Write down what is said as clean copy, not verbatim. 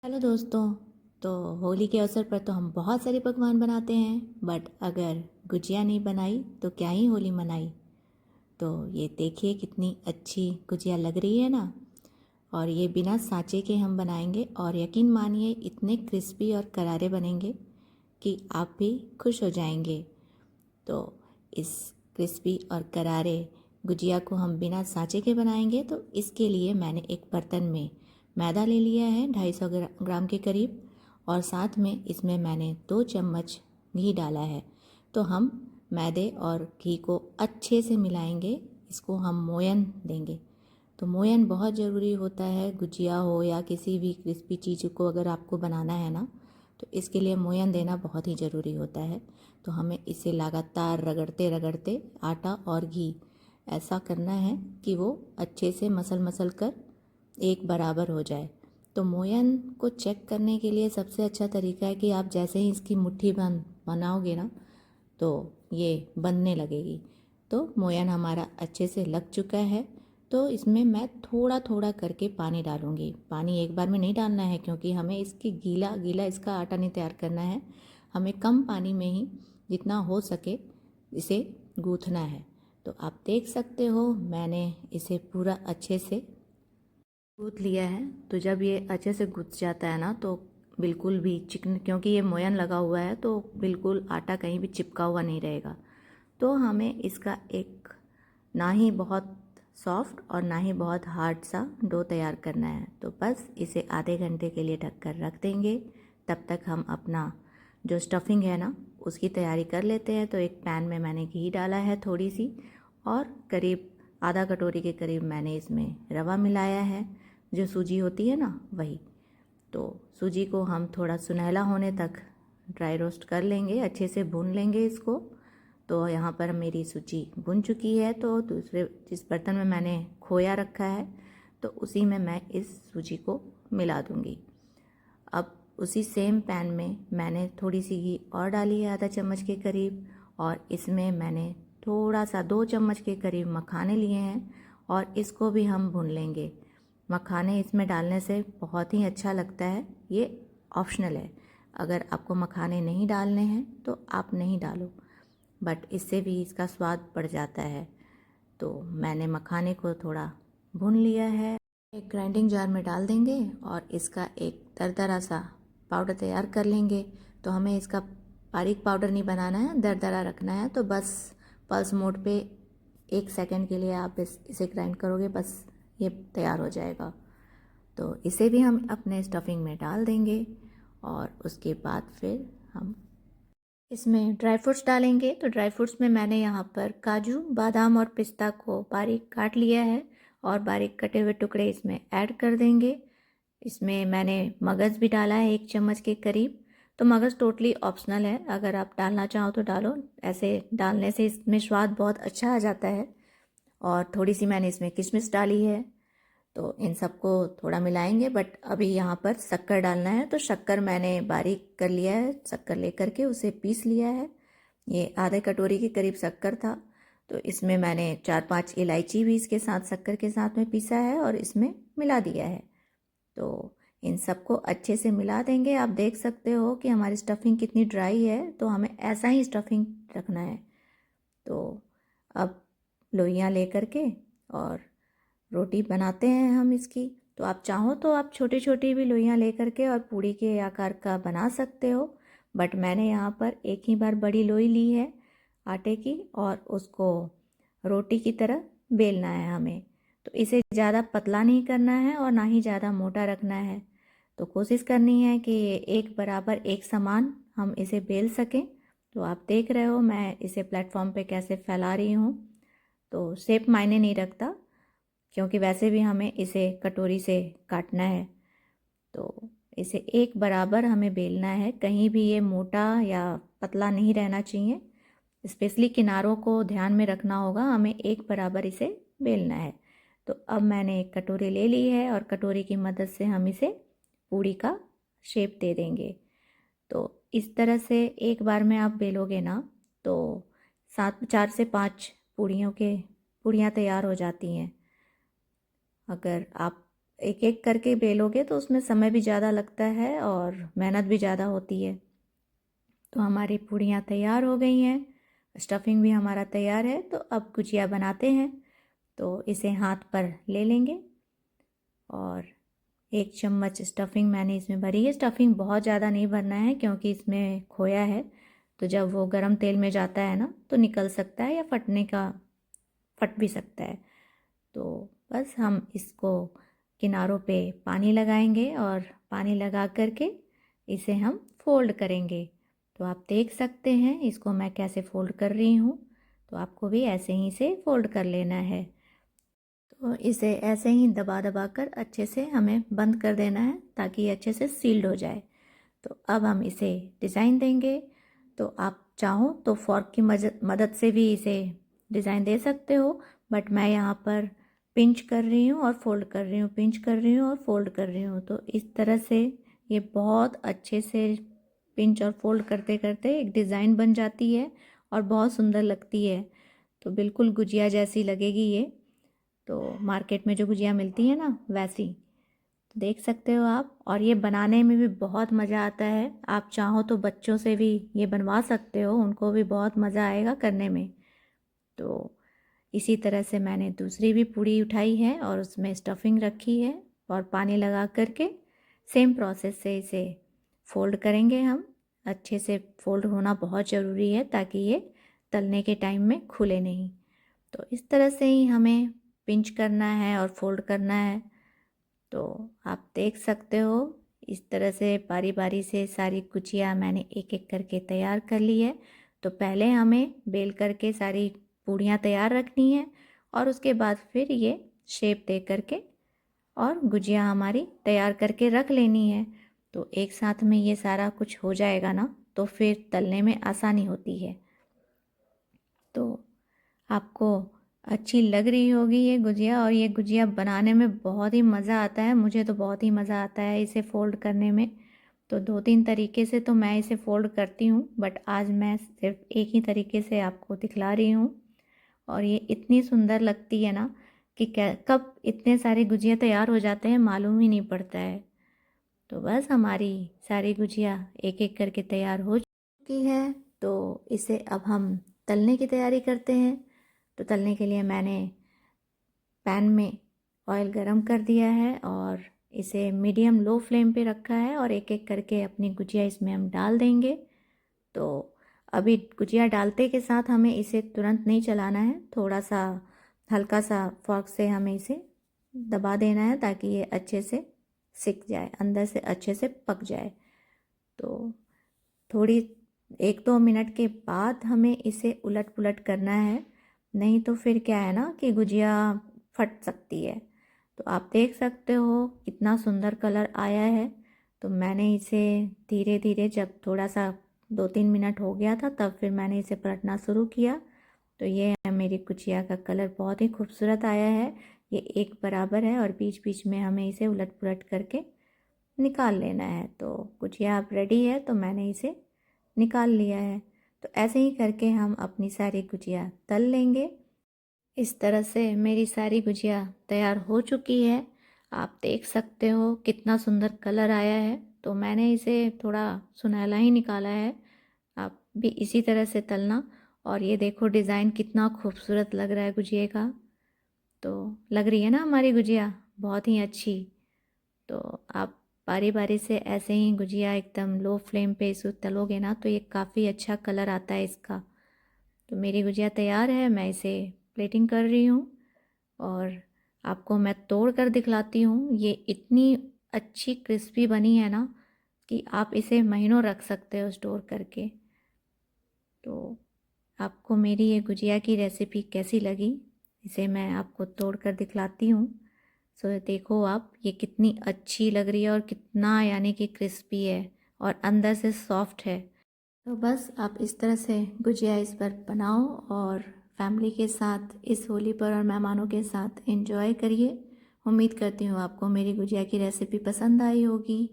Hello दोस्तों। तो होली के अवसर पर तो हम बहुत सारे पकवान बनाते हैं, बट अगर गुजिया नहीं बनाई तो क्या ही होली मनाई। तो ये देखिए कितनी अच्छी गुजिया लग रही है ना। और ये बिना सांचे के हम बनाएंगे और यकीन मानिए इतने क्रिस्पी और करारे बनेंगे कि आप भी खुश हो जाएंगे। तो इस क्रिस्पी और करारे गुजिया को हम बिना सांचे के बनाएंगे, तो इसके लिए मैंने एक बर्तन में मैदा ले लिया है 250 ग्राम के करीब, और साथ में इसमें मैंने 2 चम्मच घी डाला है। तो हम मैदे और घी को अच्छे से मिलाएंगे, इसको हम मोयन देंगे। तो मोयन बहुत ज़रूरी होता है, गुजिया हो या किसी भी क्रिस्पी चीज़ को अगर आपको बनाना है ना, तो इसके लिए मोयन देना बहुत ही ज़रूरी होता है। तो हमें इसे लगातार रगड़ते रगड़ते आटा और घी ऐसा करना है कि वो अच्छे से मसल मसल कर एक बराबर हो जाए। तो मोयन को चेक करने के लिए सबसे अच्छा तरीका है कि आप जैसे ही इसकी मुट्ठी बनाओगे ना, तो ये बनने लगेगी। तो मोयन हमारा अच्छे से लग चुका है। तो इसमें मैं थोड़ा थोड़ा करके पानी डालूँगी। पानी एक बार में नहीं डालना है, क्योंकि हमें इसकी गीला गीला इसका आटा नहीं तैयार करना है। हमें कम पानी में ही जितना हो सके इसे गूँथना है। तो आप देख सकते हो मैंने इसे पूरा अच्छे से गूँथ लिया है। तो जब ये अच्छे से गूँथ जाता है ना, तो बिल्कुल भी चिकन, क्योंकि ये मोयन लगा हुआ है तो बिल्कुल आटा कहीं भी चिपका हुआ नहीं रहेगा। तो हमें इसका एक ना ही बहुत सॉफ्ट और ना ही बहुत हार्ड सा डो तैयार करना है। तो बस इसे आधे घंटे के लिए ढक कर रख देंगे। तब तक हम अपना जो स्टफिंग है ना उसकी तैयारी कर लेते हैं। तो एक पैन में मैंने घी डाला है थोड़ी सी, और करीब आधा कटोरी के करीब मैंने इसमें रवा मिलाया है, जो सूजी होती है ना वही। तो सूजी को हम थोड़ा सुनहला होने तक ड्राई रोस्ट कर लेंगे, अच्छे से भून लेंगे इसको। तो यहाँ पर मेरी सूजी भुन चुकी है। तो दूसरे जिस बर्तन में मैंने खोया रखा है, तो उसी में मैं इस सूजी को मिला दूँगी। अब उसी सेम पैन में मैंने थोड़ी सी घी और डाली है, आधा चम्मच के करीब, और इसमें मैंने थोड़ा सा 2 चम्मच के करीब मखाने लिए हैं, और इसको भी हम भून लेंगे। मखाने इसमें डालने से बहुत ही अच्छा लगता है। ये ऑप्शनल है, अगर आपको मखाने नहीं डालने हैं तो आप नहीं डालो, बट इससे भी इसका स्वाद बढ़ जाता है। तो मैंने मखाने को थोड़ा भून लिया है, एक ग्राइंडिंग जार में डाल देंगे और इसका एक दरदरा सा पाउडर तैयार कर लेंगे। तो हमें इसका बारीक पाउडर नहीं बनाना है, दरदरा रखना है। तो बस पल्स मोड पे 1 सेकंड के लिए आप इसे ग्राइंड करोगे, बस ये तैयार हो जाएगा। तो इसे भी हम अपने स्टफिंग में डाल देंगे, और उसके बाद फिर हम इसमें ड्राई फ्रूट्स डालेंगे। तो ड्राई फ्रूट्स में मैंने यहाँ पर काजू, बादाम और पिस्ता को बारीक काट लिया है, और बारीक कटे हुए टुकड़े इसमें ऐड कर देंगे। इसमें मैंने मगज़ भी डाला है 1 चम्मच के करीब। तो मगज़ टोटली ऑप्शनल है, अगर आप डालना चाहो तो डालो, ऐसे डालने से इसमें स्वाद बहुत अच्छा आ जाता है। और थोड़ी सी मैंने इसमें किशमिश डाली है। तो इन सबको थोड़ा मिलाएंगे, बट अभी यहाँ पर शक्कर डालना है। तो शक्कर मैंने बारीक कर लिया है, शक्कर लेकर के उसे पीस लिया है। ये आधे कटोरी के करीब शक्कर था। तो इसमें मैंने 4-5 इलायची भी इसके साथ शक्कर के साथ में पीसा है और इसमें मिला दिया है। तो इन सबको अच्छे से मिला देंगे। आप देख सकते हो कि हमारी स्टफिंग कितनी ड्राई है, तो हमें ऐसा ही स्टफिंग रखना है। तो अब लोइयाँ लेकर के और रोटी बनाते हैं हम इसकी। तो आप चाहो तो आप छोटी छोटी भी लोइयाँ लेकर के और पूड़ी के आकार का बना सकते हो, बट मैंने यहाँ पर एक ही बार बड़ी लोई ली है आटे की, और उसको रोटी की तरह बेलना है हमें। तो इसे ज़्यादा पतला नहीं करना है और ना ही ज़्यादा मोटा रखना है। तो कोशिश करनी है कि एक बराबर एक समान हम इसे बेल सकें। तो आप देख रहे हो मैं इसे प्लेटफॉर्म पे कैसे फैला रही हूँ। तो शेप मायने नहीं रखता, क्योंकि वैसे भी हमें इसे कटोरी से काटना है। तो इसे एक बराबर हमें बेलना है, कहीं भी ये मोटा या पतला नहीं रहना चाहिए। स्पेशली किनारों को ध्यान में रखना होगा, हमें एक बराबर इसे बेलना है। तो अब मैंने एक कटोरी ले ली है, और कटोरी की मदद से हम इसे पूड़ी का शेप दे देंगे। तो इस तरह से एक बार में आप बेलोगे ना, तो 4 से 5 पूड़ियाँ तैयार हो जाती हैं। अगर आप एक एक करके बेलोगे तो उसमें समय भी ज़्यादा लगता है और मेहनत भी ज़्यादा होती है। तो हमारी पूड़ियाँ तैयार हो गई हैं, स्टफिंग भी हमारा तैयार है। तो अब गुजिया बनाते हैं। तो इसे हाथ पर ले लेंगे और 1 चम्मच स्टफिंग मैंने इसमें भरी है। स्टफिंग बहुत ज़्यादा नहीं भरना है क्योंकि इसमें खोया है, तो जब वो गरम तेल में जाता है ना तो निकल सकता है या फट भी सकता है। तो बस हम इसको किनारों पे पानी लगाएंगे और पानी लगा करके इसे हम फोल्ड करेंगे। तो आप देख सकते हैं इसको मैं कैसे फोल्ड कर रही हूँ। तो आपको भी ऐसे ही से फोल्ड कर लेना है। तो इसे ऐसे ही दबा दबा कर अच्छे से हमें बंद कर देना है ताकि ये अच्छे से सील्ड हो जाए। तो अब हम इसे डिज़ाइन देंगे। तो आप चाहो तो फॉर्क की मदद से भी इसे डिज़ाइन दे सकते हो, बट मैं यहाँ पर पिंच कर रही हूँ और फोल्ड कर रही हूँ, पिंच कर रही हूँ और फोल्ड कर रही हूँ। तो इस तरह से ये बहुत अच्छे से पिंच और फोल्ड करते करते एक डिज़ाइन बन जाती है और बहुत सुंदर लगती है। तो बिल्कुल गुजिया जैसी लगेगी ये। तो मार्केट में जो गुजिया मिलती है ना वैसी, तो देख सकते हो आप। और ये बनाने में भी बहुत मज़ा आता है। आप चाहो तो बच्चों से भी ये बनवा सकते हो, उनको भी बहुत मज़ा आएगा करने में। तो इसी तरह से मैंने दूसरी भी पूड़ी उठाई है और उसमें स्टफिंग रखी है और पानी लगा करके सेम प्रोसेस से इसे फोल्ड करेंगे हम। अच्छे से फोल्ड होना बहुत ज़रूरी है ताकि ये तलने के टाइम में खुले नहीं। तो इस तरह से ही हमें पिंच करना है और फोल्ड करना है। तो आप देख सकते हो इस तरह से बारी बारी से सारी गुजिया मैंने एक एक करके तैयार कर ली है। तो पहले हमें बेल करके सारी पूड़ियाँ तैयार रखनी है और उसके बाद फिर ये शेप दे करके और गुजिया हमारी तैयार करके रख लेनी है। तो एक साथ में ये सारा कुछ हो जाएगा ना तो फिर तलने में आसानी होती है। तो आपको अच्छी लग रही होगी ये गुजिया, और ये गुजिया बनाने में बहुत ही मज़ा आता है। मुझे तो बहुत ही मज़ा आता है इसे फ़ोल्ड करने में। तो 2-3 तरीके से तो मैं इसे फ़ोल्ड करती हूँ, बट आज मैं सिर्फ एक ही तरीके से आपको दिखला रही हूँ। और ये इतनी सुंदर लगती है ना कि कब इतने सारे गुजिया तैयार हो जाते हैं मालूम ही नहीं पड़ता है। तो बस हमारी सारी गुजिया एक एक करके तैयार हो चुकी है। तो इसे अब हम तलने की तैयारी करते हैं। तो तलने के लिए मैंने पैन में ऑयल गरम कर दिया है और इसे मीडियम लो फ्लेम पे रखा है और एक एक करके अपनी गुजिया इसमें हम डाल देंगे। तो अभी गुजिया डालते के साथ हमें इसे तुरंत नहीं चलाना है, थोड़ा सा हल्का सा फॉर्क से हमें इसे दबा देना है ताकि ये अच्छे से सिक जाए, अंदर से अच्छे से पक जाए। तो थोड़ी 1-2 मिनट के बाद हमें इसे उलट पुलट करना है, नहीं तो फिर क्या है ना कि गुजिया फट सकती है। तो आप देख सकते हो कितना सुंदर कलर आया है। तो मैंने इसे धीरे धीरे, जब थोड़ा सा 2-3 मिनट हो गया था तब फिर मैंने इसे पलटना शुरू किया। तो ये है मेरी गुजिया का कलर, बहुत ही खूबसूरत आया है। ये एक बराबर है और बीच बीच में हमें इसे उलट पुलट करके निकाल लेना है। तो गुजिया अब रेडी है तो मैंने इसे निकाल लिया है। तो ऐसे ही करके हम अपनी सारी गुजिया तल लेंगे। इस तरह से मेरी सारी गुजिया तैयार हो चुकी है। आप देख सकते हो कितना सुंदर कलर आया है। तो मैंने इसे थोड़ा सुनहला ही निकाला है, आप भी इसी तरह से तलना। और ये देखो डिज़ाइन कितना खूबसूरत लग रहा है गुजिया का। तो लग रही है ना हमारी गुजिया बहुत ही अच्छी। तो आप बारी बारी से ऐसे ही गुजिया एकदम लो फ्लेम पे इसे तलोगे ना तो ये काफ़ी अच्छा कलर आता है इसका। तो मेरी गुजिया तैयार है, मैं इसे प्लेटिंग कर रही हूँ और आपको मैं तोड़ कर दिखलाती हूँ। ये इतनी अच्छी क्रिस्पी बनी है ना कि आप इसे महीनों रख सकते हो स्टोर करके। तो आपको मेरी ये गुजिया की रेसिपी कैसी लगी, इसे मैं आपको तोड़ कर दिखलाती हूँ। सो देखो आप, ये कितनी अच्छी लग रही है और कितना यानी कि क्रिस्पी है और अंदर से सॉफ्ट है। तो बस आप इस तरह से गुजिया इस पर बनाओ और फैमिली के साथ इस होली पर और मेहमानों के साथ एंजॉय करिए। उम्मीद करती हूँ आपको मेरी गुजिया की रेसिपी पसंद आई होगी।